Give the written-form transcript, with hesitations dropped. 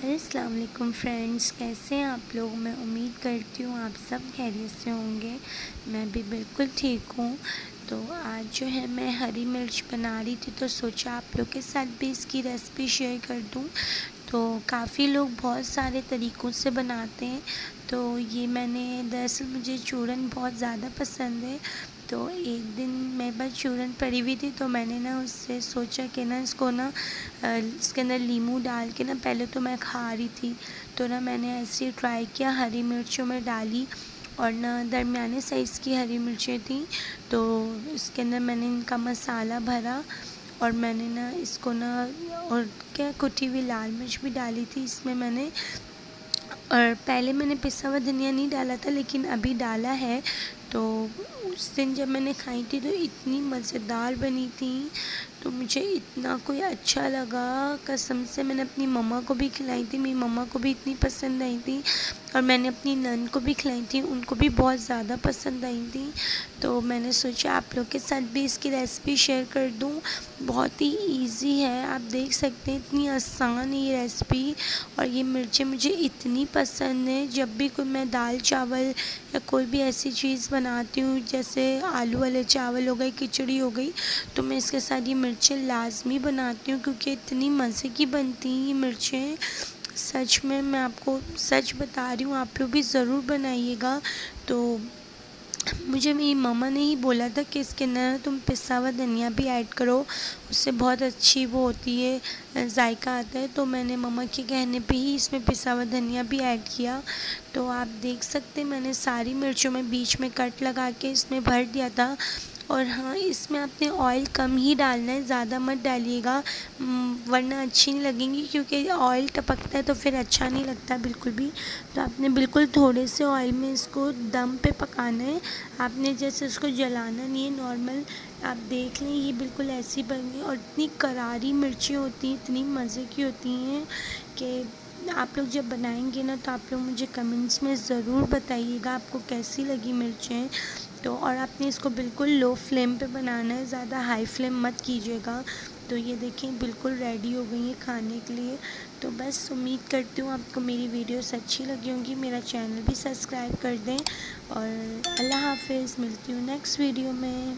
अस्सलाम वालेकुम फ्रेंड्स, कैसे हैं आप लोग। मैं उम्मीद करती हूँ आप सब खैरियत से होंगे। मैं भी बिल्कुल ठीक हूँ। तो आज जो है मैं हरी मिर्च बना रही थी, तो सोचा आप लोग के साथ भी इसकी रेसिपी शेयर कर दूँ। तो काफ़ी लोग बहुत सारे तरीक़ों से बनाते हैं। तो ये मैंने दरअसल मुझे चूरन बहुत ज़्यादा पसंद है। तो एक दिन मेरे पास चूरन पड़ी हुई थी, तो मैंने ना उससे सोचा कि ना इसको ना इसके अंदर नींबू डाल के ना, पहले तो मैं खा रही थी, तो ना मैंने ऐसे ही ट्राई किया, हरी मिर्चों में डाली और ना दरमियाने साइज़ की हरी मिर्चें थी। तो इसके अंदर मैंने इनका मसाला भरा और मैंने ना इसको ना और क्या कुटी हुई लाल मिर्च भी डाली थी इसमें मैंने। और पहले मैंने पिसा हुआ धनिया नहीं डाला था, लेकिन अभी डाला है। तो उस दिन जब मैंने खाई थी तो इतनी मज़ेदार बनी थी, तो मुझे इतना कोई अच्छा लगा, कसम से। मैंने अपनी मम्मा को भी खिलाई थी, मेरी मम्मा को भी इतनी पसंद आई थी, और मैंने अपनी नंद को भी खिलाई थी, उनको भी बहुत ज़्यादा पसंद आई थी। तो मैंने सोचा आप लोग के साथ भी इसकी रेसिपी शेयर कर दूँ। बहुत ही ईज़ी है, आप देख सकते हैं, इतनी आसान है ये रेसिपी। और ये मिर्चें मुझे इतनी पसंद है, जब भी कोई मैं दाल चावल या कोई भी ऐसी चीज़ बनाती हूँ, जैसे आलू वाले चावल हो गए, खिचड़ी हो गई, तो मैं इसके साथ ये मिर्चें लाज़मी बनाती हूँ, क्योंकि इतनी मज़े की बनती हैं ये मिर्चें। सच में मैं आपको सच बता रही हूँ, आप लोग भी ज़रूर बनाइएगा। तो मुझे मेरी मम्मा ने ही बोला था कि इसके अंदर तुम पिसा हुआ धनिया भी ऐड करो, उससे बहुत अच्छी वो होती है, जायका आता है। तो मैंने मम्मा के कहने पे ही इसमें पिसा हुआ धनिया भी ऐड किया। तो आप देख सकते हैं, मैंने सारी मिर्चों में बीच में कट लगा के इसमें भर दिया था। और हाँ, इसमें आपने ऑयल कम ही डालना है, ज़्यादा मत डालिएगा, वरना अच्छी नहीं लगेंगी, क्योंकि ऑयल टपकता है तो फिर अच्छा नहीं लगता बिल्कुल भी। तो आपने बिल्कुल थोड़े से ऑयल में इसको दम पे पकाना है, आपने जैसे इसको जलाना नहीं है, नॉर्मल। आप देख लें, ये बिल्कुल ऐसी बनी और इतनी करारी मिर्ची होती हैं, इतनी मज़े की होती हैं कि आप लोग जब बनाएंगे ना, तो आप लोग मुझे कमेंट्स में ज़रूर बताइएगा आपको कैसी लगी मिर्चें। तो और आपने इसको बिल्कुल लो फ्लेम पे बनाना है, ज़्यादा हाई फ्लेम मत कीजिएगा। तो ये देखें, बिल्कुल रेडी हो गई है खाने के लिए। तो बस उम्मीद करती हूँ आपको मेरी वीडियोस अच्छी लगी होंगी, मेरा चैनल भी सब्सक्राइब कर दें। और अल्लाह हाफ़िज़, मिलती हूँ नेक्स्ट वीडियो में।